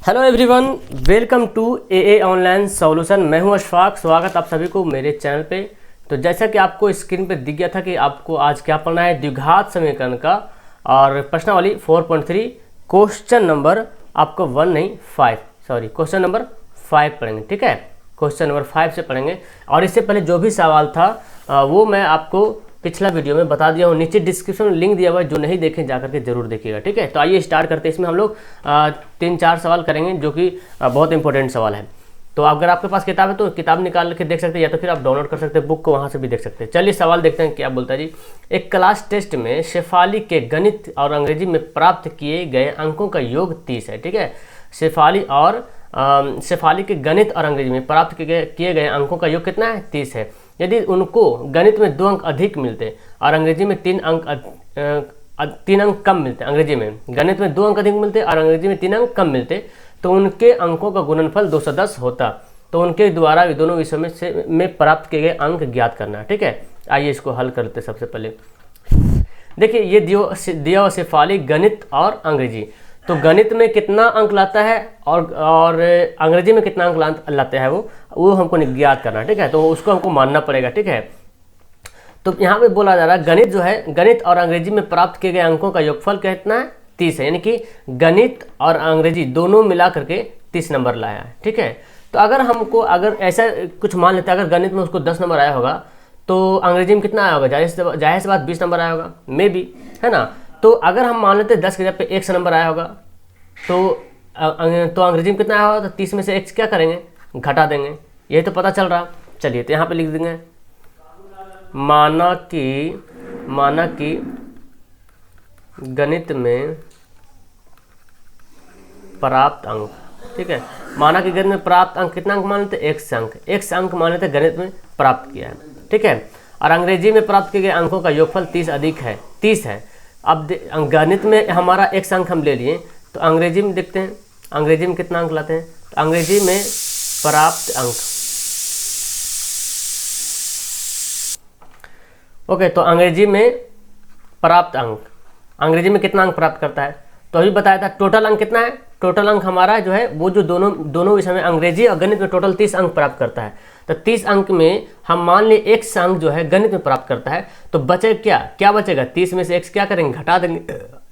Hello everyone, welcome to A A online solution. मैं हूं अशफाक। स्वागत आप सभी को मेरे चैनल पे। तो जैसा कि आपको स्क्रीन पे दिख गया था कि आपको आज क्या पढ़ना है, द्विघात समीकरण का और प्रश्नावली 4.3 क्वेश्चन नंबर आपको 1 नहीं 5 क्वेश्चन नंबर 5 पढ़ेंगे। ठीक है, क्वेश्चन नंबर 5 से पढ़ेंगे। और इससे पहले जो भी सवाल था वो मैं आपको पिछला वीडियो में बता दिया हूँ, नीचे डिस्क्रिप्शन में लिंक दिया हुआ है, जो नहीं देखें जाकर के जरूर देखिएगा। ठीक है, तो आइए स्टार्ट करते हैं। इसमें हम लोग 3-4 सवाल करेंगे जो कि बहुत इंपॉर्टेंट सवाल है। तो अगर आपके पास किताब है तो किताब निकाल के देख सकते हैं, या तो फिर आप डाउनलोड कर सकते हैं बुक को, वहाँ से भी देख सकते हैं। चलिए सवाल देखते हैं क्या बोलता है जी। एक क्लास टेस्ट में शेफाली के गणित और अंग्रेजी में प्राप्त किए गए अंकों का योग 30 है। ठीक है, शेफाली के गणित और अंग्रेजी में प्राप्त किए गए अंकों का योग कितना है? 30 है। यदि उनको गणित में 2 अंक अधिक मिलते और अंग्रेजी में 3 अंक कम मिलते, अंग्रेजी में गणित में 2 अंक अधिक मिलते और अंग्रेजी में 3 अंक कम मिलते, तो उनके अंकों का गुणनफल 210 होता। तो उनके द्वारा दोनों विषयों में प्राप्त किए गए अंक ज्ञात करना। ठीक है, आइए इसको हल कर लेते हैं। सबसे पहले देखिए, ये दिया शेफाली गणित और अंग्रेजी। तो गणित में कितना अंक लाता है और अंग्रेजी में कितना अंक लाता है वो हमको ज्ञात करना है। ठीक है, तो उसको हमको मानना पड़ेगा। ठीक है, तो यहाँ पे बोला जा रहा है गणित जो है, गणित और अंग्रेजी में प्राप्त किए गए अंकों का योगफल कितना है? 30 है। यानी कि गणित और अंग्रेजी दोनों मिला करके 30 नंबर लाया है। ठीक है, तो अगर ऐसा कुछ मान लेते हैं, अगर गणित में उसको 10 नंबर आया होगा तो अंग्रेजी में कितना आया होगा? जाहिर सी बात 20 नंबर आया होगा, मे बी, है ना। तो अगर हम मान लेते हैं 10 के जगह पे 100 नंबर आया होगा तो अंग्रेजी में कितना आया होगा? तो 30 में से x क्या करेंगे? घटा देंगे। यही तो पता चल रहा। चलिए तो यहाँ पे लिख देंगे, माना कि गणित में प्राप्त अंक। ठीक है, माना कि गणित में प्राप्त अंक कितना अंक मान लेते? x अंक मान लेते गणित में प्राप्त किया है। ठीक है, और अंग्रेजी में प्राप्त किए गए अंकों का योगफल 30 है। अब गणित में हमारा x अंक हम ले लिए, तो अंग्रेजी में देखते हैं अंग्रेजी में कितना अंक लाते हैं। तो अंग्रेजी में प्राप्त अंक, ओके, तो अंग्रेजी में प्राप्त अंक, अंग्रेजी में कितना अंक प्राप्त करता है? तो अभी बताया था टोटल अंक कितना है। टोटल अंक हमारा जो है वो जो दोनों विषय में अंग्रेजी और गणित में टोटल 30 अंक प्राप्त करता है। तो 30 अंक में हम मान लिए x अंक जो है गणित में प्राप्त करता है, तो बचे क्या बचेगा? 30 में से x क्या करेंगे? घटा देंगे,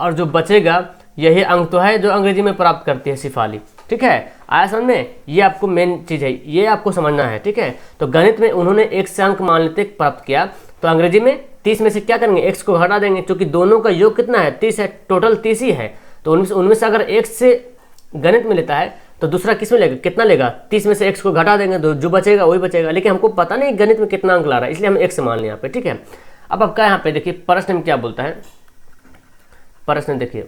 और जो बचेगा यही अंक तो है जो अंग्रेजी में प्राप्त करती है शेफाली। ठीक है, आया समझ में? ये आपको मेन चीज़ है, ये आपको समझना है। ठीक है, तो गणित में उन्होंने x अंक मान लेते प्राप्त किया, तो अंग्रेजी में 30 में से क्या करेंगे? x को घटा देंगे, क्योंकि दोनों का योग कितना है? 30 है, टोटल 30 ही है। तो उनमें से अगर x से गणित में लेता है तो दूसरा किस में लेगा? कितना लेगा? 30 में से x को घटा देंगे, तो जो बचेगा वही बचेगा। लेकिन हमको पता नहीं गणित में कितना अंक ला रहा है, इसलिए हम x मान लें यहाँ पे। ठीक है, अब आपका यहाँ पे देखिए प्रश्न में क्या बोलता है। प्रश्न देखिए,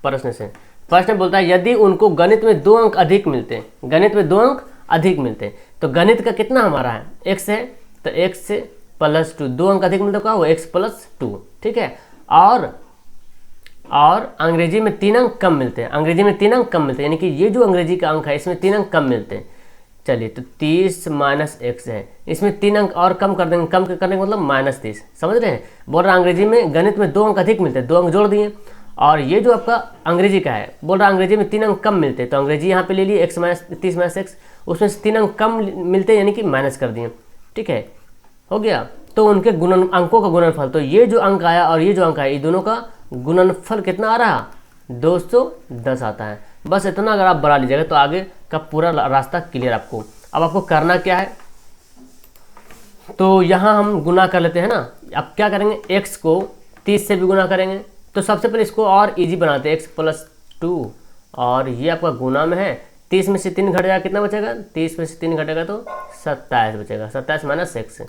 प्रश्न बोलता है यदि उनको गणित में 2 अंक अधिक मिलते हैं, गणित में 2 अंक अधिक मिलते हैं, तो गणित का कितना हमारा है? x है, तो x से प्लस 2, 2 अंक अधिक मिलते क्या हुआ? x plus 2। ठीक है, और अंग्रेजी में 3 अंक कम मिलते हैं, अंग्रेजी में 3 अंक कम मिलते हैं, यानी कि ये जो अंग्रेजी का अंक है इसमें 3 अंक कम मिलते हैं। चलिए, तो 30 माइनस x है, इसमें 3 अंक और कम कर देंगे, कम करने का मतलब -30। समझ रहे हैं? बोल रहा अंग्रेजी में गणित में 2 अंक अधिक मिलते हैं, 2 अंक जोड़ दिए। और ये जो आपका अंग्रेजी का है, बोल रहा अंग्रेजी में 3 अंक कम मिलते हैं, तो अंग्रेजी यहाँ पे ले लिए 30 माइनस x, उसमें से 3 अंक कम मिलते हैं, यानी कि माइनस कर दिए। ठीक है, हो गया। तो उनके अंकों का गुणनफल, तो ये जो अंक आया और ये जो अंक आया, ये दोनों का गुणनफल कितना आ रहा? 210 आता है। बस इतना अगर आप बढ़ा लीजिएगा तो आगे का पूरा रास्ता क्लियर आपको। अब आपको करना क्या है, तो यहाँ हम गुना कर लेते हैं ना। अब क्या करेंगे? x को 30 से भी गुना करेंगे। तो सबसे पहले इसको और इजी बनाते हैं, x प्लस 2, और ये आपका गुना में है। 30 में से 3 घट जाएगा, कितना बचेगा? 30 में से 3 घटेगा तो 27 बचेगा। 27 माइनस x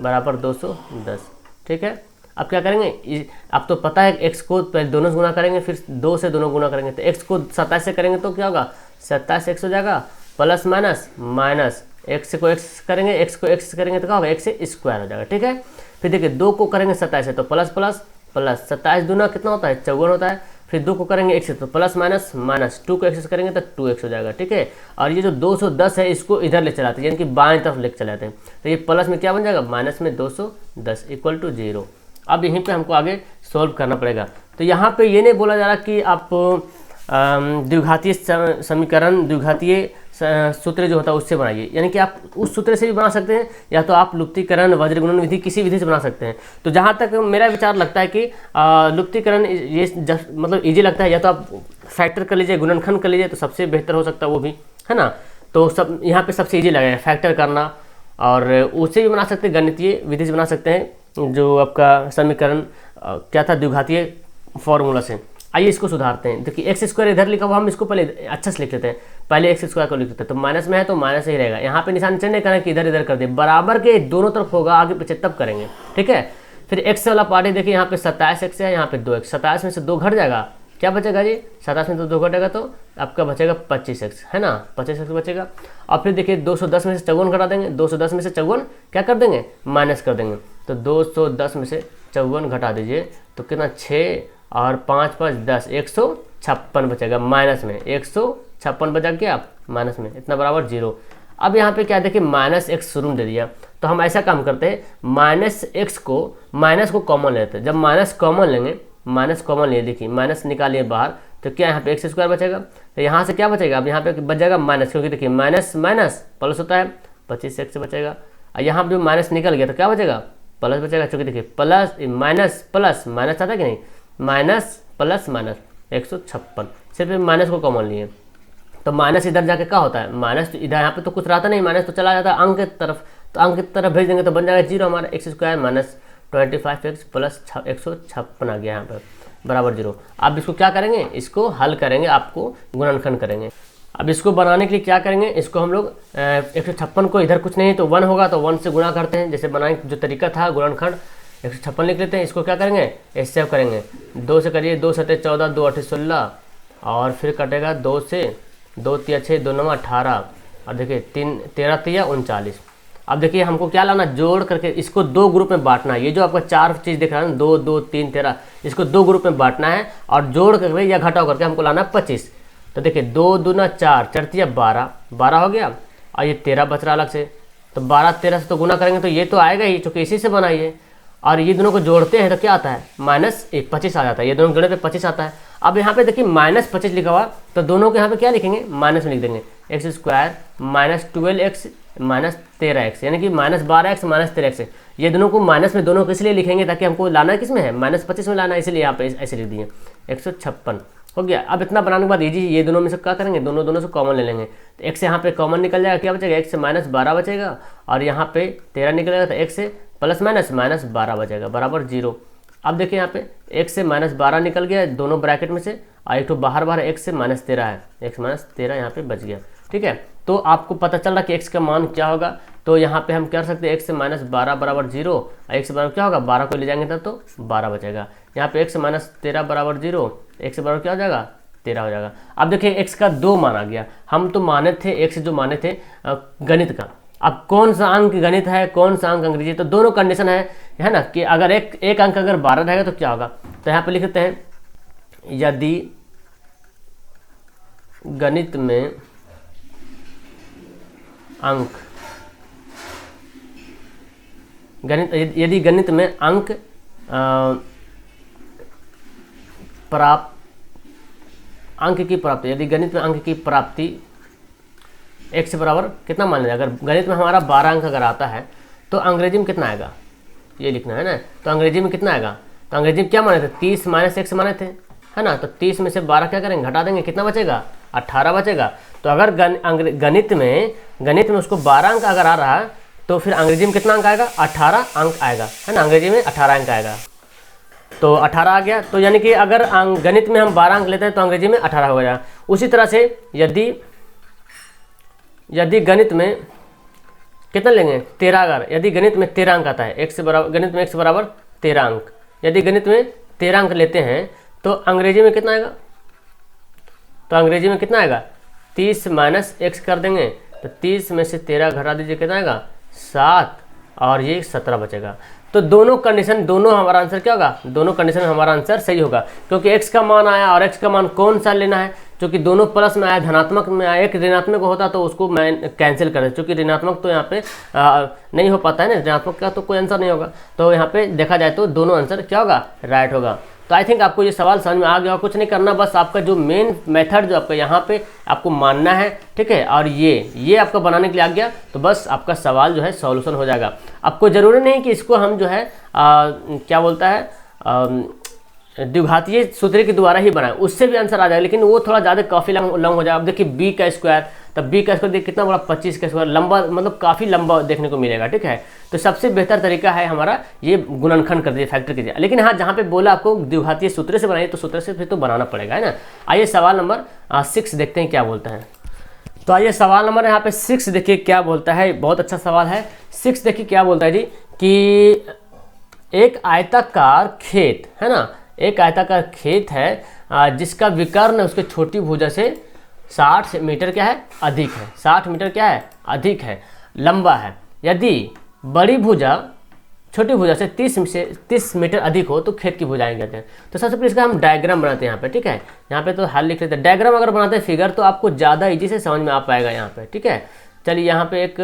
बराबर 210। ठीक है, अब क्या करेंगे? अब तो पता है x को पहले दोनों से गुना करेंगे, फिर 2 से दोनों गुना करेंगे, तो x को 27 से करेंगे तो क्या होगा? 27 x हो जाएगा, प्लस माइनस x को x करेंगे, x को x करेंगे तो क्या होगा? x से स्क्वायर हो जाएगा। ठीक है, फिर देखिए 2 को करेंगे 27 से तो प्लस 27 दूना कितना होता है? 54 होता है। फिर 2 को करेंगे x से तो प्लस माइनस 2 को x से करेंगे तो 2x हो जाएगा। ठीक है, और ये जो 210 है इसको इधर ले चलाते हैं, यानी कि बाएं तरफ ले चलाते हैं, तो ये प्लस में क्या बन जाएगा? माइनस में 210 इक्वल टू 0। अब यहीं पे हमको आगे सॉल्व करना पड़ेगा। तो यहाँ पे ये नहीं बोला जा रहा कि आप द्विघातीय समीकरण, द्विघातीय सूत्र जो होता है उससे बनाइए। यानी कि आप उस सूत्र से भी बना सकते हैं, या तो आप लुप्तीकरण, वज्रगुणन विधि, किसी विधि से बना सकते हैं। तो जहाँ तक मेरा विचार लगता है कि लुप्तीकरण ये मतलब इजी लगता है, या तो आप फैक्टर कर लीजिए, गुणनखंड कर लीजिए तो सबसे बेहतर हो सकता है वो भी, है ना। तो सब यहाँ पे सबसे इजी लगेगा फैक्टर करना, और उससे भी बना सकते हैं, गणितीय विधि से बना सकते हैं, जो आपका समीकरण क्या था, द्विघातीय फॉर्मूला से। आइए इसको सुधारते हैं। देखिए एक्स स्क्वायर इधर लिखा हुआ, हम इसको पहले अच्छा से लिख लेते हैं। पहले एक्स स्क्वायर को लिख लेते हैं, तो माइनस में है तो माइनस ही रहेगा। यहाँ पे निशान चेंज नहीं करना कि इधर इधर कर दे, बराबर के दोनों तरफ होगा, आगे पीछे तब करेंगे, ठीक है। फिर एक्स वाला पार्टी देखिए, यहाँ पे 27 एक्स है, यहाँ पे 2 एक्स, 27 में से 2 घट जाएगा, क्या बचेगा जी, 27 में तो 2 घटेगा तो आपका बचेगा 25 एक्स, है ना, 25 एक्स बचेगा। और फिर देखिए 210 में से 54 घटा देंगे, 210 में से 54 क्या कर देंगे, माइनस कर देंगे। तो 210 में से 54 घटा दीजिए तो कितना, 6 और 5 5 10, 156 बचेगा माइनस में, 156 बचा क्या माइनस में, इतना बराबर 0। अब यहाँ पे क्या देखिए माइनस एक्स शुरू में दे दिया, तो हम ऐसा काम करते हैं, माइनस को कॉमन लेते हैं। जब माइनस कॉमन लेंगे, माइनस कॉमन लिए, देखिए माइनस निकालिए बाहर, तो क्या यहाँ पे एक्स स्क्वायर बचेगा, तो यहाँ से क्या बचेगा, अब यहाँ पे बच जाएगा माइनस, क्योंकि देखिए माइनस माइनस प्लस होता है, 25 एक्स बचेगा। और यहाँ पे माइनस निकल गया तो क्या बचेगा, प्लस बचेगा, क्योंकि देखिए प्लस माइनस प्लस माइनस आता है कि नहीं, माइनस प्लस माइनस 156, सिर्फ माइनस को कॉमन लिए। तो माइनस इधर जाके क्या होता है, माइनस तो इधर यहाँ पे तो कुछ रहता नहीं, माइनस तो चला जाता है अंक की तरफ, तो अंक की तरफ भेज देंगे तो बन जाएगा 0 हमारा, x square minus 25x plus 156 आ गया यहाँ पर बराबर 0। अब इसको क्या करेंगे, इसको हल करेंगे, आपको गुणनखंड करेंगे। अब इसको बनाने के लिए क्या करेंगे, इसको हम लोग 156 को इधर कुछ नहीं तो 1 होगा तो 1 से गुणा करते हैं, जैसे बनाए जो तरीका था गुणनखंड, 156 लिख लेते हैं। इसको क्या करेंगे, सेव करेंगे, 2 से करिए, 2 7 14, 2 8 16, और फिर कटेगा 2 से, 2 3 6, 2 9 18, और देखिए 3 13 3 39। अब देखिए हमको क्या लाना, जोड़ करके इसको 2 ग्रुप में बांटना है। ये जो आपका 4 चीज़ दिख रहा है ना, 2 2 3 13, इसको 2 ग्रुप में बांटना है, और जोड़ करके या घटाव करके हमको लाना है 25। तो देखिए 2 दूना 4, 4 तिया 12, 12 हो गया, और ये 13 बच रहा अलग से, तो 12 13 से तो गुना करेंगे तो ये तो आएगा ही, चूँकि इसी से बनाई है। और ये दोनों को जोड़ते हैं तो क्या आता है, माइनस 25 आ जाता है, ये दोनों जोड़े पे 25 आता है। अब यहाँ पे देखिए माइनस 25 लिखा हुआ, तो दोनों को यहाँ पे क्या लिखेंगे, माइनस में लिख देंगे, x square minus 12x minus 13x, यानी कि माइनस 12x माइनस 13x। ये दोनों को माइनस में दोनों को इसलिए लिखेंगे ताकि हमको लाना किस में है, माइनस 25 में लाना है, इसलिए यहाँ पे ऐसे लिख दिए 156 हो गया। अब इतना बनाने के बाद ये दोनों में से क्या करेंगे, दोनों से कॉमन ले लेंगे, तो x से यहाँ पे कॉमन निकल जाएगा, क्या बचेगा, x से माइनस 12 बचेगा, और यहाँ पे 13 निकलेगा तो x से प्लस माइनस माइनस 12 बचेगा बराबर 0। अब देखिए यहाँ पे x से माइनस 12 निकल गया दोनों ब्रैकेट में से, और एक तो बाहर x से माइनस 13 है, x माइनस 13 यहाँ पे बच गया, ठीक है। तो आपको पता चल रहा कि x का मान क्या होगा, तो यहाँ पे हम कर सकते हैं x से माइनस 12 बराबर 0, और x से बराबर क्या होगा, 12 को ले जाएंगे तब तो 12 बचेगा। यहाँ पे x से माइनस 13 बराबर 0, x से बराबर क्या हो जाएगा, 13 हो जाएगा। अब देखिए x का 2 मान आ गया, हम तो माने थे x जो माने थे गणित का, अब कौन सा अंक गणित है, कौन सा अंक अंग्रेजी, तो दोनों कंडीशन है ना, कि अगर एक अंक अगर 12 रहेगा तो क्या होगा, तो यहाँ पे लिख देते हैं, यदि गणित में अंक यदि गणित में अंक अंक की प्राप्ति, यदि गणित में अंक की प्राप्ति x बराबर कितना मान लिया, अगर गणित में हमारा 12 अंक अगर आता है तो अंग्रेजी में कितना आएगा, ये लिखना है ना। तो अंग्रेजी में कितना आएगा, तो अंग्रेजी में क्या माने थे, 30 माइनस x माने थे, है ना। तो 30 में से 12 क्या करेंगे, घटा देंगे, कितना बचेगा, 18 बचेगा। तो अगर गणित में उसको 12 अंक अगर आ रहा है तो फिर अंग्रेजी में कितना अंक आएगा, 18 अंक आएगा, है ना, अंग्रेजी में 18 अंक आएगा। तो 18 आ गया, तो यानी कि अगर गणित में हम 12 अंक लेते हैं तो अंग्रेजी में 18 हो जाएगा। उसी तरह से यदि गणित में कितना लेंगे, 13, अगर यदि गणित में 13 अंक आता है, गणित में x बराबर 13 अंक, यदि गणित में 13 अंक लेते हैं तो अंग्रेजी में कितना आएगा, तो अंग्रेजी में कितना आएगा, 30 माइनस x कर देंगे, तो 30 में से 13 घटा दीजिए, कितना आएगा 7, और ये 17 बचेगा। तो दोनों हमारा आंसर क्या होगा, दोनों कंडीशन में हमारा आंसर सही होगा, क्योंकि x का मान आया और x का मान कौन सा लेना है, क्योंकि दोनों प्लस में आया, धनात्मक में आया, एक ऋणात्मक होता तो उसको मैं कैंसिल कर दे, क्योंकि ऋणात्मक तो यहाँ पे नहीं हो पाता है ना, ऋणात्मक का तो कोई आंसर नहीं होगा। तो यहाँ पे देखा जाए तो दोनों आंसर क्या होगा, राइट होगा। तो आई थिंक आपको ये सवाल समझ में आ गया। कुछ नहीं करना, बस आपका जो मेन मेथड जो आपका यहाँ पे आपको मानना है, ठीक है, और ये आपका बनाने के लिए आ गया, तो बस आपका सवाल जो है सॉल्यूशन हो जाएगा। आपको जरूरी नहीं कि इसको हम जो है क्या बोलता है द्विघातीय सूत्र के द्वारा ही बनाए, उससे भी आंसर आ जाएगा, लेकिन वो थोड़ा ज़्यादा काफ़ी लंब हो जाएगा। अब देखिए b का स्क्वायर, तब b का स्क्वायर देखिए कितना बड़ा 25 का स्क्वायर, लंबा मतलब काफ़ी लंबा देखने को मिलेगा, ठीक है। तो सबसे बेहतर तरीका है हमारा ये गुणनखंड कर दीजिए, फैक्टर कीजिए। लेकिन हाँ, जहाँ पे बोला आपको द्विघातीय सूत्र से बनाइए, तो सूत्र से फिर तो बनाना पड़ेगा, है ना। आइए सवाल नंबर 6 देखते हैं क्या बोलता है। तो आइए सवाल नंबर यहाँ पे 6 देखिए क्या बोलता है, बहुत अच्छा सवाल है। 6 देखिए क्या बोलता है जी कि एक आयताकार खेत है ना, एक आयताकार खेत है जिसका विकर्ण उसके छोटी भुजा से 60 मीटर क्या है अधिक है, 60 मीटर क्या है अधिक है, लंबा है। यदि बड़ी भुजा छोटी भुजा से 30 मीटर अधिक हो तो खेत की भुजाएं कहते हैं। तो सबसे पहले इसका हम डायग्राम बनाते हैं यहाँ पे, ठीक है। यहाँ पे तो हल लिख लेते हैं। डायग्राम अगर बनाते हैं फिगर तो आपको ज़्यादा इजी से समझ में आ पाएगा यहाँ पे, ठीक है। चलिए यहाँ पे एक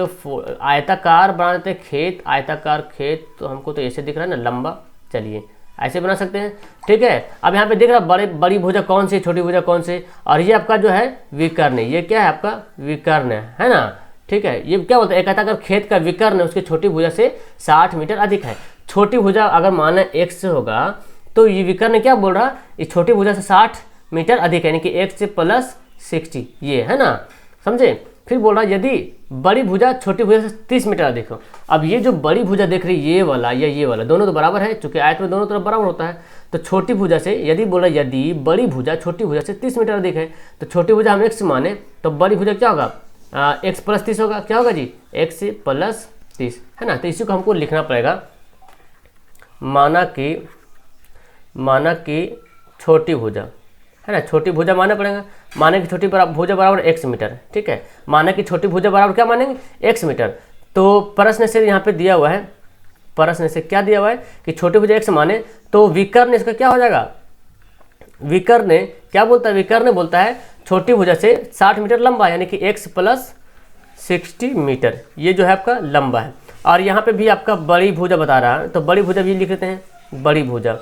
आयताकार बनाते हैं खेत, आयताकार खेत, तो हमको तो ऐसे दिख रहा है ना लंबा, चलिए ऐसे बना सकते हैं, ठीक है। अब यहाँ पे देख रहा है बड़ी भुजा कौन सी, छोटी भुजा कौन सी, और ये आपका जो है विकर्ण, ये क्या है आपका विकर्ण है ना, ठीक है। ये क्या बोलते हैं, एक आयताकार खेत का विकर्ण उसकी छोटी भुजा से 60 मीटर अधिक है। छोटी भुजा अगर माना x होगा तो ये विकर्ण क्या बोल रहा, इस छोटी भुजा से 60 मीटर अधिक है, यानी कि x से प्लस 60, ये है ना, समझे। फिर बोल रहा यदि बड़ी भुजा छोटी भुजा से 30 मीटर अधिक हो। अब ये जो बड़ी भुजा देख रही है ये वाला या ये वाला, दोनों तो बराबर है, चूंकि आयत में दोनों तरफ बराबर होता है। तो छोटी भुजा से यदि बोला यदि बड़ी भुजा छोटी भुजा से 30 मीटर अधिक है, तो छोटी भुजा हम x माने तो बड़ी भुजा क्या होगा, x प्लस 30 होगा, क्या होगा जी x प्लस 30, है ना। तो इसी को हमको लिखना पड़ेगा, माना कि छोटी भुजा है ना, छोटी भुजा मानना पड़ेगा, माने कि छोटी भुजा बराबर x मीटर, ठीक है। माना कि छोटी भुजा बराबर क्या मानेंगे x मीटर। तो प्रश्न से यहाँ पे दिया हुआ है, प्रश्न से क्या दिया हुआ है कि छोटी भुजा x माने तो विकर्ण इसका क्या हो जाएगा, विकर्ण क्या बोलता है, विकर्ण बोलता है छोटी भुजा से 60 मीटर लंबा, यानी कि x प्लस 60 मीटर, ये जो है आपका लंबा है। और यहाँ पे भी आपका बड़ी भुजा बता रहा है, तो बड़ी भुजा भी लिख लेते हैं, बड़ी भुजा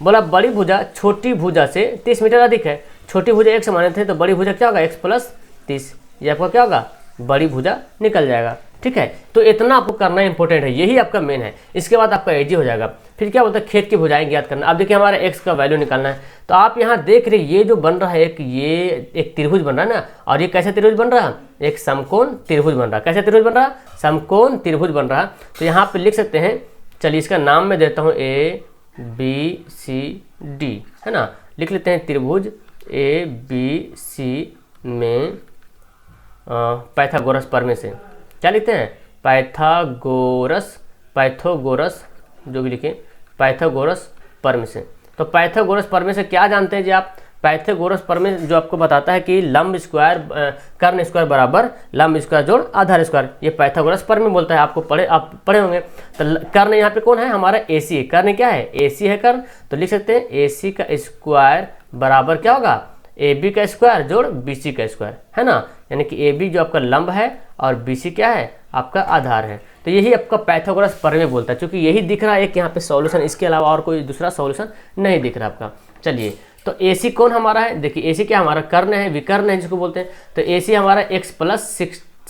बोला बड़ी भुजा छोटी भुजा से 30 मीटर अधिक है। छोटी भुजा x माने थे तो बड़ी भुजा क्या होगा x प्लस 30, ये आपका क्या होगा बड़ी भुजा निकल जाएगा, ठीक है। तो इतना आपको करना इंपॉर्टेंट है, यही आपका मेन है। इसके बाद आपका इजी हो जाएगा। फिर क्या बोलता है खेत की भुजाएं ज्ञात करना। अब देखिए हमारा x का वैल्यू निकालना है, तो आप यहाँ देख रहे ये जो बन रहा है एक त्रिभुज बन रहा है ना, और ये कैसा त्रिभुज बन रहा है, एक समकोण त्रिभुज बन रहा है। कैसा त्रिभुज बन रहा है, समकोण त्रिभुज बन रहा है। तो यहाँ पे लिख सकते हैं, चलिए इसका नाम मैं देता हूँ ABCD, है ना। लिख लेते हैं त्रिभुज ABC में पाइथागोरस प्रमेय से, क्या लिखते हैं पाइथागोरस जो भी लिखें पाइथागोरस प्रमेय से। तो पाइथागोरस प्रमेय से क्या जानते हैं जी आप, पाइथागोरस प्रमेय जो आपको बताता है कि लंब स्क्वायर कर्ण स्क्वायर बराबर लंब स्क्वायर जोड़ आधार स्क्वायर, ये पाइथागोरस प्रमेय बोलता है। आपको आप पढ़े होंगे। तो कर्ण यहाँ पे कौन है, हमारा AC है। कर्ण क्या है, AC है कर्ण। तो लिख सकते हैं AC का स्क्वायर बराबर क्या होगा, AB का स्क्वायर जोड़ BC का स्क्वायर, है ना। यानी कि AB जो आपका लंब है और BC क्या है आपका आधार है। तो यही आपका पाइथागोरस प्रमेय बोलता है, क्योंकि यही दिख रहा है एक यहाँ पे सॉल्यूशन, इसके अलावा और कोई दूसरा सॉल्यूशन नहीं दिख रहा आपका। चलिए तो AC कौन हमारा है, देखिए AC क्या हमारा कर्ण है, विकर्ण है जिसको बोलते हैं। तो AC हमारा x प्लस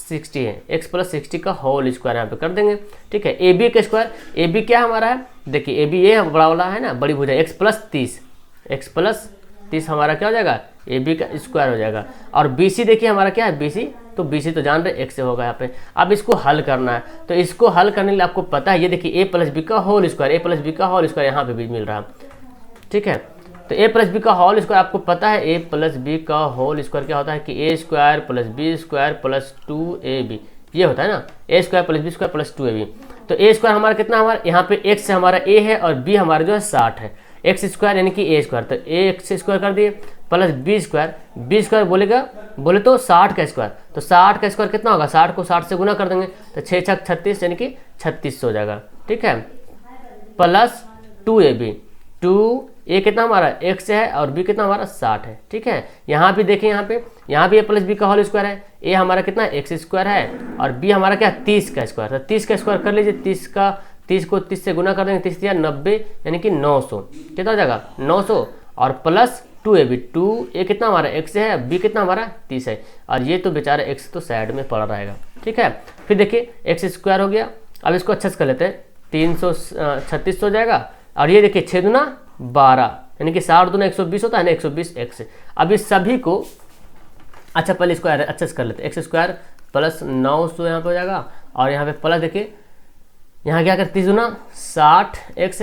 60 है, x प्लस 60 का होल स्क्वायर यहाँ पे कर देंगे, ठीक है। AB का स्क्वायर, AB क्या हमारा है, देखिए AB ये बड़ा वाला है ना बड़ी भुजा, x प्लस 30 हमारा क्या हो जाएगा AB का स्क्वायर हो जाएगा। और BC देखिए हमारा क्या है BC, तो BC तो जान रहे x से होगा यहाँ पे। अब इसको हल करना है, तो इसको हल करने के लिए आपको पता है ये देखिए a प्लस बी का होल स्क्वायर यहाँ पे भी मिल रहा है, ठीक है। तो a प्लस बी का होल स्क्वायर आपको पता है, a प्लस बी का होल स्क्वायर क्या होता है कि a square plus B square plus 2ab, ये होता है ना, a square plus B square plus 2ab। तो a स्क्वायर हमारा कितना, हमारा यहाँ पे x से हमारा a है और b हमारा जो है 60 है, x स्क्वायर यानी कि a स्क्वायर, तो a x स्क्वायर कर दिए प्लस b स्क्वायर बोले तो 60 का स्क्वायर, तो 60 का स्क्वायर कितना होगा, 60 को 60 से गुना कर देंगे तो 6 छक 36 यानी कि 36 हो जाएगा, ठीक है। प्लस 2ab, 2a कितना हमारा x है और b कितना हमारा 60 है, ठीक है। यहाँ भी देखें, यहाँ भी a प्लस बी का होल स्क्वायर है, a हमारा कितना x स्क्वायर है और b हमारा क्या 30 का स्क्वायर, तो 30 का स्क्वायर कर लीजिए, 30 को 30 से गुना कर देंगे, 30 या 90 यानी कि 900, कितना हो जाएगा 900 और प्लस 2ab, 2a कितना हमारा x है, b कितना हमारा 30 है, और ये तो बेचारा x तो साइड में पड़ा रहेगा। ठीक है, फिर देखिए x स्क्वायर हो गया। अब इसको अच्छे से कर लेते हैं, 336 हो जाएगा, और ये देखिए 6 दूना 12 यानी कि 60 दूना 120 होता है ना, 120 x। अब इस सभी को अच्छा पहले इसको अच्छे से कर लेते हैं, एक्स स्क्वायर प्लस 900 यहाँ पे हो जाएगा, और यहाँ पे प्लस देखिए यहाँ क्या कर 30 दूना 60 x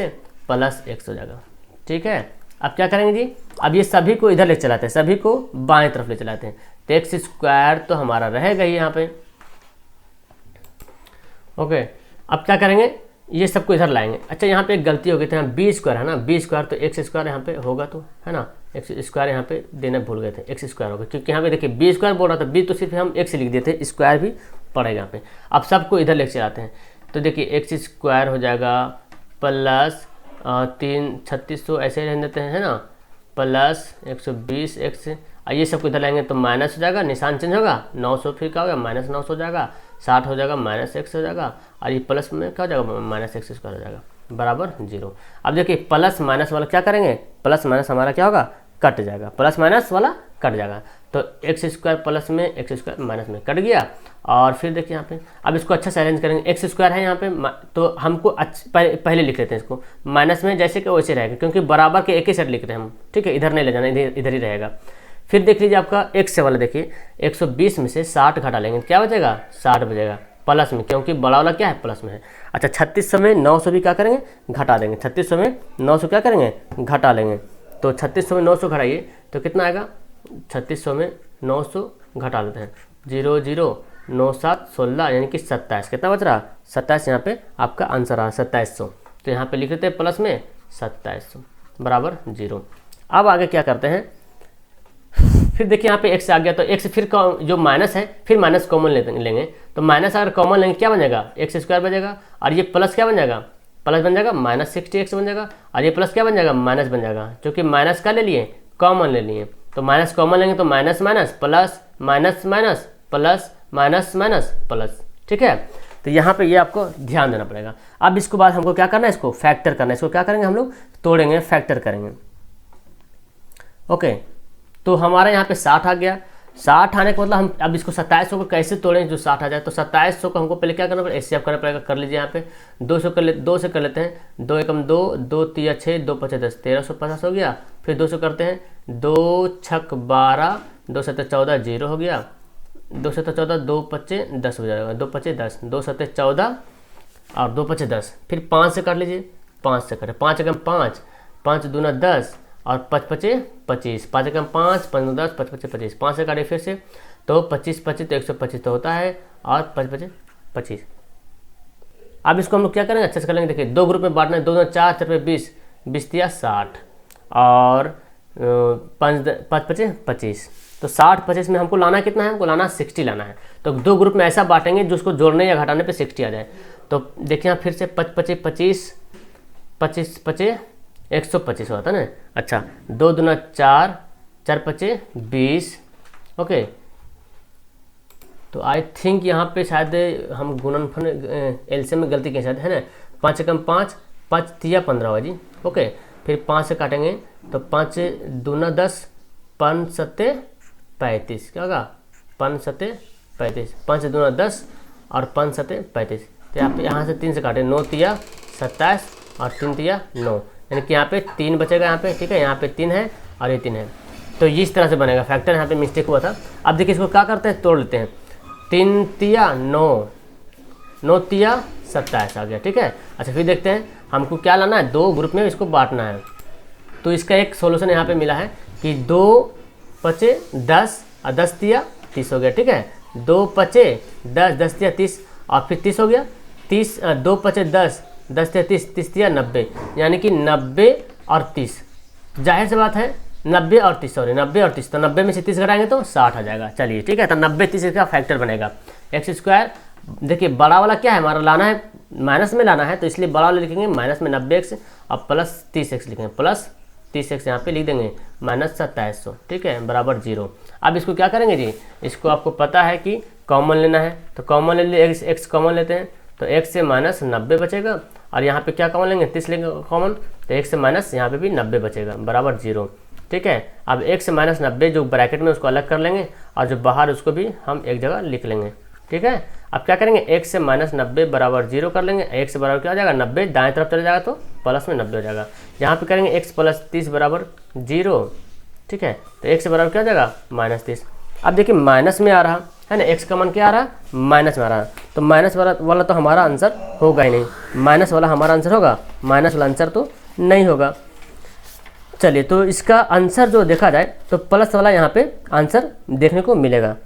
प्लस x हो जाएगा। ठीक है, अब क्या करेंगे जी, अब ये सभी को इधर ले चलाते हैं, सभी को बाएं तरफ ले चलाते हैं, तो एक्स स्क्वायर तो हमारा रहेगा ही यहाँ पे। ओके, अब क्या करेंगे, ये सबको इधर लाएंगे। अच्छा यहाँ पे एक गलती हो गई थी, यहाँ बी स्क्वायर है ना, बी स्क्वायर तो एक्स स्क्वायर यहाँ पे होगा तो है ना, एक्स स्क्वायर यहाँ पे देना भूल गए थे, एक्स स्क्वायर होगा, क्योंकि यहाँ पे देखिए बी स्क्वायर बोल रहा था, बी तो सिर्फ हम एक्स लिख देते, स्क्वायर भी पड़ेगा यहाँ पे। अब सबको इधर लेके चलाते हैं, तो देखिए एक्स स्क्वायर हो जाएगा प्लस 3600 ऐसे रहने देते हैं, है ना, प्लस 120 एक्स, ये सबको इधर लाएंगे तो माइनस हो जाएगा, निशान चेंज होगा, 900 फिर क्या हो गया माइनस 900 हो जाएगा, 60 हो जाएगा माइनस एक्स हो जाएगा, और ये प्लस में क्या हो जाएगा माइनस एक्स स्क्वायर हो जाएगा बराबर 0। अब देखिए प्लस माइनस वाला क्या करेंगे, प्लस माइनस हमारा क्या होगा कट जाएगा, प्लस माइनस वाला कट जाएगा, तो एक्स स्क्वायर प्लस में एक्स स्क्वायर माइनस में कट गया। और फिर देखिए यहाँ पे अब इसको अच्छा से अरेंज करेंगे, एक्स स्क्वायर है यहाँ पे, तो हमको पहले लिख लेते हैं इसको माइनस में, जैसे कि वैसे रहेगा, क्योंकि बराबर के एक ही सेट लिख रहे हैं हम। ठीक है, इधर नहीं ले जाना, इधर ही रहेगा। फिर देख लीजिए आपका एक्स वाला, देखिए 120 में से 60 घटा लेंगे, क्या बचेगा 60 बचेगा प्लस में, क्योंकि बड़ा वाला क्या है प्लस में है। अच्छा 3600 में 900 भी क्या करेंगे घटा देंगे, 3600 में 900 क्या करेंगे घटा लेंगे, तो 3600 में 900 घटाइए तो कितना आएगा, 3600 में 900 घटा लेते हैं, 0 0 9 7 16 यानी कि 27, कितना बच रहा 27, यहाँ पे आपका आंसर आ 2700, तो यहाँ पे लिख लेते हैं प्लस में 2700 बराबर 0। अब आगे क्या करते हैं, फिर देखिए यहाँ पे x आ गया, तो x फिर जो माइनस है फिर माइनस कॉमन लेंगे, तो माइनस अगर कॉमन लेंगे क्या बन जाएगा एक्स स्क्वायर बन, और ये प्लस क्या बन जाएगा, प्लस बन जाएगा माइनस 60x बन जाएगा, और ये प्लस क्या बन जाएगा माइनस बन जाएगा, क्योंकि माइनस का ले लिए कॉमन ले लिए, तो माइनस कॉमन लेंगे तो minus minus plus minus minus plus minus minus plus. ठीक है, तो यहाँ पे ये आपको ध्यान देना पड़ेगा। अब इसके बाद हमको क्या करना है, इसको फैक्टर करना है, इसको क्या करेंगे हम लोग तोड़ेंगे, फैक्टर करेंगे। ओके, तो हमारा यहाँ पे 60 आ गया, 60 आने का मतलब हम अब इसको 2700 को कैसे तोड़ें जो 60 आ जाए, तो 2700 को हमको पहले क्या करना पड़ेगा, एचसीएफ करना पड़ेगा। कर लीजिए यहाँ पे 200 कर ले, 2 से कर लेते हैं, 2 एकम 2, 2 तिया 6, 2 पचे 10, 1350 हो गया। फिर 200 करते हैं, 2 छक 12, 2 सत्ते 14, 0 हो गया, 2 सत्ते 14, 2 पचे 10 हो जाएगा, 2 पचे 10, 2 सत्ते 14 और 2 पचे 10। फिर 5 से कर लीजिए, 5 से करें, 5 एकम 5, 5 दूना 10 और 5 पचे 25, 5 एकम 5, 5 10, 5 पचे 25, 5 से काटे फिर से, तो 25 25 तो 125 तो होता है, और 5 पचे 25। अब इसको हम लोग क्या करेंगे अच्छे से कर लेंगे। देखिए 2 ग्रुप में बांटना है, 2 4 4 पे 20, 20 दिया 60 और 5 पचे 25, तो 60 25 में हमको लाना कितना है, हमको लाना 60 लाना है। तो 2 ग्रुप में ऐसा बांटेंगे जो उसको जोड़ने या घटाने पे 60 आ जाए। तो देखिए फिर से 5 पचे 25, 25 पचे 125 होता है ना। अच्छा 2 दूना 4, 4 पचे 20। ओके, तो आई थिंक यहाँ पे शायद हम गुणनफल एलसीएम में गलती की शायद, है ना। 5 एकम 5, 5 तिया 15 होगा जी। ओके, फिर 5 से काटेंगे तो 5 दूना 10, 5 सत्ते 35, क्या होगा 5 सत्ते 35, 5 दूना 10 और 5 सत्ते 35। तो आप यहाँ से 3 से काटें, 9 तिया 27 और 3 तिया 9, यानी कि यहाँ पे 3 बचेगा यहाँ पे। ठीक है, यहाँ पे 3 है और ये 3 है, तो इस तरह से बनेगा फैक्टर। यहाँ पे मिस्टेक हुआ था। अब देखिए इसको क्या करते हैं, तोड़ लेते हैं। 3 तिया 9, 9 तिया 27 आ गया। ठीक है, अच्छा फिर देखते हैं हमको क्या लाना है, 2 ग्रुप में इसको बांटना है। तो इसका एक सॉल्यूशन यहाँ पे मिला है कि 2 पचे 10 और 10 तिया 30 हो गया। ठीक है, 2 पचे 10, 10 तिया 30 और फिर 30 हो गया। 30 2 पचे 10, 10 तिया 30, 30 तिया 90, यानी कि 90 और 30। जाहिर सी बात है 90 और 30, सॉरी 90 और 30, तो 90 में से 30 घटाएंगे तो 60 आ जाएगा। चलिए ठीक है, तो 90 30 का फैक्टर बनेगा। एक्स स्क्वायर देखिए बड़ा वाला क्या है हमारा, लाना है माइनस में लाना है, तो इसलिए बड़ा वाला लिखेंगे माइनस में 90x और प्लस 30x लिखेंगे, प्लस 30x यहाँ पे लिख देंगे माइनस 2700। ठीक है, बराबर 0। अब इसको क्या करेंगे जी, इसको आपको पता है कि कॉमन लेना है, तो कॉमन ले लिए, एक्स कॉमन लेते हैं, तो x से माइनस 90 बचेगा और यहाँ पे क्या कॉमन लेंगे, 30 लेंगे कॉमन, तो 1 से माइनस यहाँ पे भी 90 बचेगा बराबर 0। ठीक है, अब 1 से माइनस 90 जो ब्रैकेट में उसको अलग कर लेंगे और जो बाहर उसको भी हम एक जगह लिख लेंगे। ठीक है, अब क्या करेंगे, 1 से माइनस 90 बराबर 0 कर लेंगे। 1 से बराबर क्या हो जाएगा, 90, दाएं तरफ चले जाएगा तो प्लस में 90 हो जाएगा। यहाँ पे करेंगे x प्लस 30 बराबर 0। ठीक है, तो 1 से बराबर क्या हो जाएगा, माइनस 30। अब देखिए माइनस में आ रहा है ना, x का मान क्या आ रहा है, माइनस में आ रहा है, तो माइनस वाला तो हमारा आंसर होगा ही नहीं। माइनस वाला हमारा आंसर होगा, माइनस वाला आंसर तो नहीं होगा। चलिए, तो इसका आंसर जो देखा जाए तो प्लस वाला यहाँ पे आंसर देखने को मिलेगा।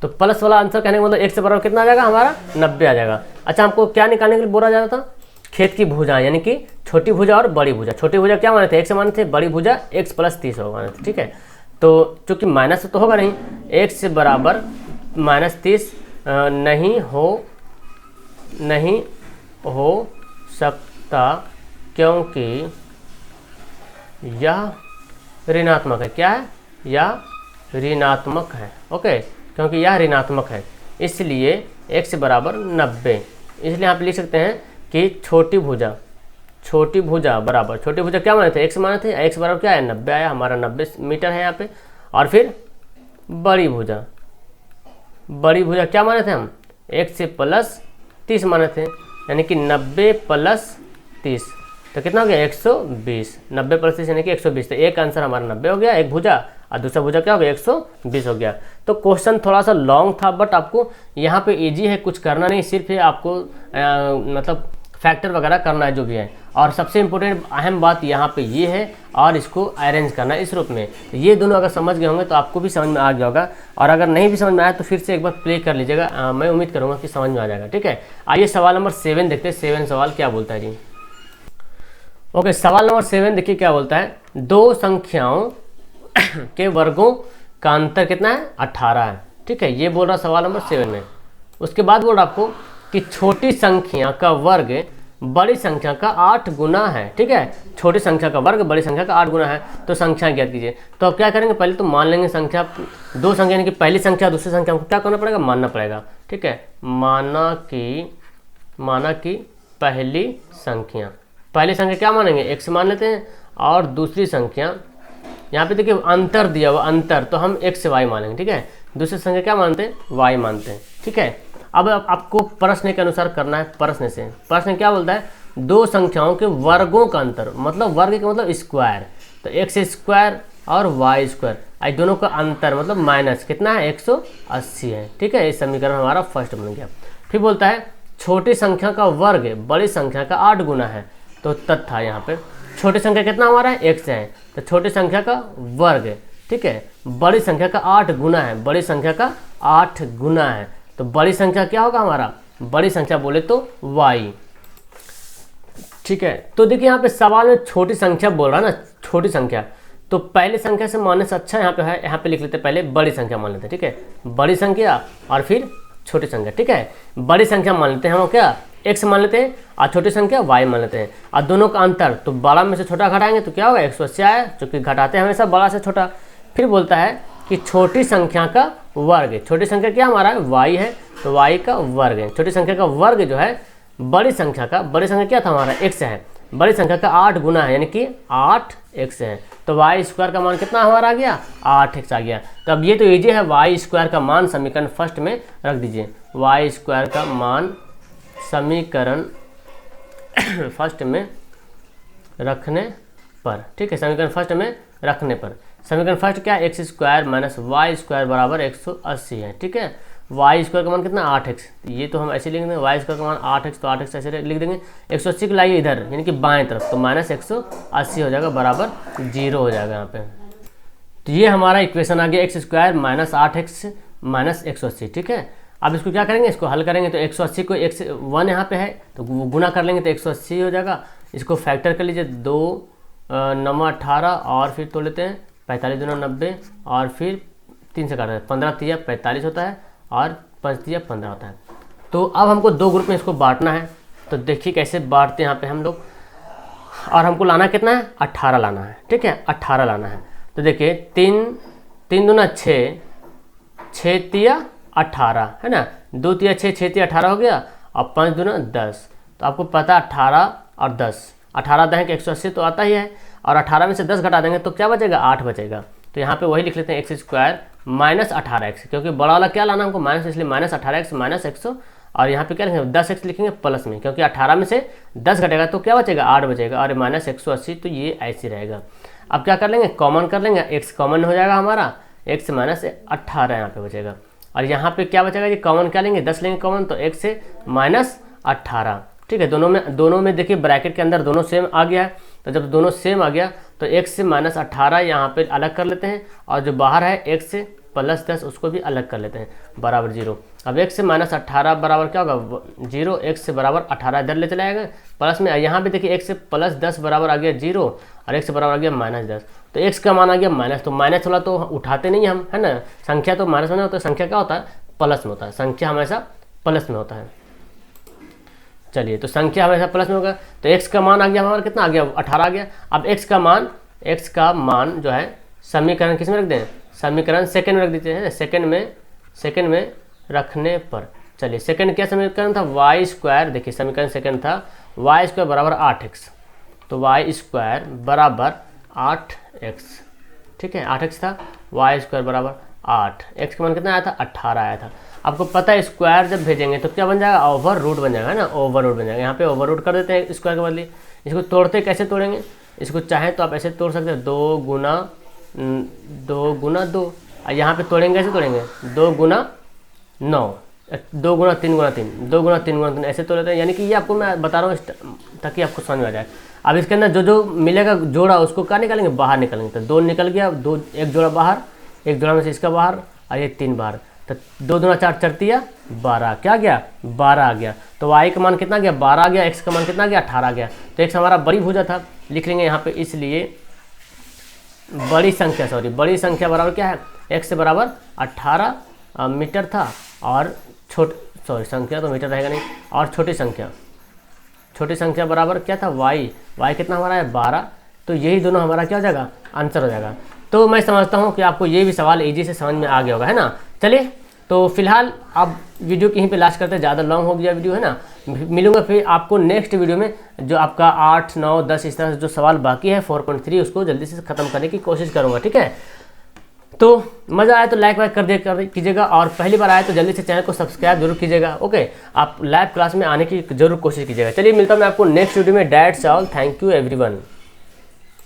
तो प्लस वाला आंसर कहने का मतलब 1 से बराबर कितना आ जाएगा हमारा, 90 आ जाएगा। अच्छा, हमको क्या निकालने के लिए बोला जा रहा था, खेत की भुजा, यानी कि छोटी भुजा और बड़ी भुजा। छोटी भुजा क्या माने थे, 1 से माने थे, बड़ी भुजा x प्लस 30 होगा माने थे। ठीक है, तो चूंकि माइनस तो होगा नहीं, 1 से बराबर माइनस 30 नहीं हो सकता क्योंकि यह ऋणात्मक है। क्या है, यह ऋणात्मक है। ओके, क्योंकि यह ऋणात्मक है इसलिए 1 से बराबर 90। इसलिए यहाँ पे लिख सकते हैं कि छोटी भुजा बराबर, छोटी भुजा क्या माने थे, 1 से माने थे, 1 से बराबर क्या है, 90 आया, हमारा 90 मीटर है यहाँ पे। और फिर बड़ी भुजा क्या माने थे हम, 1 से प्लस 30 माने थे, यानी कि 90 प्लस 30 तो कितना हो गया, 120। 90 प्लस 30 यानी कि 120। तो एक आंसर हमारा 90 हो गया, एक भुजा, और दूसरा भुजा क्या हो गया, 120 हो गया। तो क्वेश्चन थोड़ा सा लॉन्ग था, बट आपको यहाँ पे इजी है, कुछ करना नहीं, सिर्फ है आपको मतलब फैक्टर वगैरह करना है जो भी है। और सबसे इम्पोर्टेंट अहम बात यहाँ पे ये है, और इसको अरेंज करना है इस रूप में। तो ये दोनों अगर समझ गए होंगे तो आपको भी समझ में आ गया होगा, और अगर नहीं भी समझ में आया तो फिर से एक बार प्ले कर लीजिएगा, मैं उम्मीद करूँगा कि समझ में आ जाएगा। ठीक है, आइए सवाल नंबर 7 देखते हैं। 7 सवाल क्या बोलता है जी। ओके, सवाल नंबर 7 देखिए क्या बोलता है, दो संख्याओं के वर्गों का अंतर कितना है, 18 है। ठीक है, ये बोल रहा सवाल नंबर 7 में। उसके बाद बोल रहा आपको कि छोटी संख्या का वर्ग बड़ी संख्या का 8 गुना है। ठीक है, छोटी संख्या का वर्ग बड़ी संख्या का 8 गुना है, तो संख्या ज्ञात कीजिए। तो अब क्या करेंगे, पहले तो मान लेंगे संख्या, दो संख्या यानी कि पहली संख्या दूसरी संख्या हमको क्या करना पड़ेगा, मानना पड़ेगा। ठीक है, माना कि पहली संख्या क्या मानेंगे, x मान लेते हैं, और दूसरी संख्या यहाँ पे देखिए अंतर दिया हुआ, अंतर तो हम x से y मानेंगे। ठीक है, दूसरी संख्या क्या मानते हैं, y मानते हैं। ठीक है, अब आपको प्रश्न के अनुसार करना है। प्रश्न क्या बोलता है, दो संख्याओं के वर्गों का अंतर, मतलब वर्ग का मतलब स्क्वायर, तो x स्क्वायर और y स्क्वायर, इस दोनों का अंतर मतलब माइनस कितना है, 180 है। ठीक है, ये समीकरण हमारा फर्स्ट बन गया। फिर बोलता है छोटी संख्या का वर्ग बड़ी संख्या का 8 गुना है, तो तथा यहाँ पे छोटी संख्या कितना हमारा है, x है, तो छोटी संख्या का वर्ग, ठीक है, बड़ी संख्या का 8 गुना है, बड़ी संख्या का 8 गुना है, तो बड़ी संख्या क्या होगा हमारा, बड़ी संख्या बोले तो y। ठीक है, तो देखिए यहाँ पे सवाल में छोटी संख्या बोल रहा है ना, छोटी संख्या, तो पहली संख्या से मानने से अच्छा यहाँ पे है, यहाँ पे लिख लेते पहले बड़ी संख्या मान लेते हैं। ठीक है, बड़ी संख्या और फिर छोटी संख्या। ठीक है, बड़ी संख्या मान लेते हैं हम क्या, x मान लेते हैं, और छोटी संख्या y मान लेते हैं, और दोनों का अंतर तो बड़ा में से छोटा घटाएंगे तो क्या होगा, 180 आया, क्योंकि घटाते हैं हमेशा बड़ा से छोटा। फिर बोलता है कि छोटी संख्या का वर्ग, छोटी संख्या क्या हमारा y है, तो y का वर्ग है, छोटी संख्या का वर्ग जो है बड़ी संख्या क्या था हमारा, x है, बड़ी संख्या का 8 गुना है, यानी कि 8x है, तो y स्क्वायर का मान कितना हमारा आ गया, 8x आ गया। तो अब ये तो इजी है, y स्क्वायर का मान समीकरण फर्स्ट में रख दीजिए, y स्क्वायर का मान समीकरण फर्स्ट में रखने पर। ठीक है, समीकरण फर्स्ट में रखने पर, समीकरण फर्स्ट क्या है, x square minus Y square बराबर 180 है। ठीक है, वाई स्क्वायर का मान कितना 8x, ये तो हम ऐसे लिख देंगे, वाई स्क्वायर का मान 8x, तो 8x ऐसे लिख देंगे, 180 को लाइए इधर यानी कि बाएं तरफ, तो माइनस 180 हो जाएगा बराबर 0 हो जाएगा यहाँ पे। तो ये हमारा इक्वेशन आ गया, x square minus 8x minus 180। ठीक है, अब इसको क्या करेंगे, इसको हल करेंगे, तो 180 को 1 यहाँ पे है तो गुना कर लेंगे तो 180 हो जाएगा। इसको फैक्टर कर लीजिए, 2 9 18 और फिर तो लेते हैं 45 दूना 90 और फिर 3 से काटते हैं, 15 तिया 45 होता है और 5 तिया 15 होता है। तो अब हमको दो ग्रुप में इसको बांटना है, तो देखिए कैसे बांटते हैं यहाँ पे हम लोग, और हमको लाना कितना है, 18 लाना है। ठीक है, 18 लाना है, तो देखिए 3 दूना 6 तिया 18 है ना, 2 तिया 6, 6 तिया 18 हो गया, और 5 दूना 10। तो आपको पता 18 और 10, 18 दें कि 180 तो आता ही है, और 18 में से 10 घटा देंगे तो क्या बचेगा, 8 बचेगा। तो यहाँ पे वही लिख लेते हैं एक्स स्क्वायर माइनस 18x, क्योंकि बड़ा वाला क्या लाना हमको माइनस, इसलिए माइनस 18x माइनस 100, और यहाँ पे क्या लिखेंगे 10x लिखेंगे प्लस में, क्योंकि 18 में से 10 घटेगा तो क्या बचेगा, 8 बचेगा, और माइनस 180, तो ये ऐसे रहेगा। अब क्या कर लेंगे, कॉमन कर लेंगे, x कॉमन हो जाएगा हमारा, x माइनस 18 यहाँ पे बचेगा, और यहाँ पे क्या बचेगा जी, कॉमन क्या लेंगे, 10 लेंगे कॉमन, तो x से माइनस 18। ठीक है, दोनों में देखिए ब्रैकेट के अंदर दोनों सेम आ गया है, तो जब दोनों सेम आ गया तो x से माइनस 18 यहाँ पे अलग कर लेते हैं, और जो बाहर है x से प्लस 10 उसको भी अलग कर लेते हैं, बराबर 0। अब x से माइनस 18 बराबर क्या होगा, 0, x से बराबर 18 इधर ले चला जाएगा प्लस में, यहाँ पे देखिए x से प्लस 10 बराबर आ गया 0, और x से बराबर आ गया माइनस 10, तो x का मान आ गया माइनस, तो माइनस वाला तो उठाते नहीं हम, है ना, संख्या तो माइनस में होता है, संख्या क्या होता है, प्लस में होता है, संख्या हमेशा प्लस में होता है। चलिए, तो संख्या हमेशा प्लस में होगा, तो x का मान आ गया हमारा कितना आ गया, 18 आ गया। अब x का मान जो है समीकरण किस में रख दें, समीकरण सेकंड में रख देते हैं, सेकंड में रखने पर, चलिए सेकंड क्या समीकरण था, वाई स्क्वायर, देखिए समीकरण सेकंड था वाई स्क्वायर बराबर 8x, तो वाई स्क्वायर बराबर 8x, ठीक है 8x था, वाई स्क्वायर बराबर 8, x का मान कितना आया था, 18 आया था। आपको पता है स्क्वायर जब भेजेंगे तो क्या बन जाएगा, ओवर रूट बन जाएगा ना, ओवर रूट बन जाएगा, यहाँ पे ओवर रूट कर देते हैं स्क्वायर के बदले। इसको तोड़ते कैसे तोड़ेंगे, इसको चाहे तो आप ऐसे तोड़ सकते हैं, 2 गुना 2, और यहाँ पे तोड़ेंगे कैसे तोड़ेंगे, 2 गुना 9, 2 गुना 3 गुना 3, 2 गुना 3 गुना 3 ऐसे तोड़ लेते हैं, यानी कि ये आपको मैं बता रहा हूँ ताकि आपको समझ में आ जाए। अब इसके अंदर जो मिलेगा जोड़ा उसको क्या निकालेंगे, बाहर निकालेंगे, तो 2 निकल गया, 2 एक जोड़ा बाहर, एक जोड़ा में से इसका बाहर, और ये 3 बाहर, तो 2 दूना 4 चरतिया 12, क्या गया 12 आ गया। तो y का मान कितना गया, 12 आ गया, x का मान कितना गया, 18 आ गया। तो x हमारा बड़ी भुजा था, लिख लेंगे यहाँ पे, इसलिए बड़ी संख्या बराबर क्या है, x से बराबर 18 मीटर था, और संख्या तो मीटर रहेगा नहीं, और छोटी संख्या बराबर क्या था, y कितना हमारा है 12, तो यही दोनों हमारा क्या हो जाएगा, आंसर हो जाएगा। तो मैं समझता हूँ कि आपको ये भी सवाल इजी से समझ में आ गया होगा, है ना। चलिए, तो फिलहाल आप वीडियो की यहीं पे लास्ट करते हैं, ज़्यादा लॉन्ग हो गया वीडियो, है ना। मिलूंगा फिर आपको नेक्स्ट वीडियो में, जो आपका 8, 9, 10 इस तरह से जो सवाल बाकी है 4.3 उसको जल्दी से ख़त्म करने की कोशिश करूँगा, ठीक है। तो मज़ा आया तो लाइक वाइक कर कीजिएगा, और पहली बार आए तो जल्दी से चैनल को सब्सक्राइब जरूर कीजिएगा। ओके, आप लाइव क्लास में आने की जरूर कोशिश कीजिएगा। चलिए, मिलता हूँ मैं आपको नेक्स्ट वीडियो में। That's all, thank you everyone.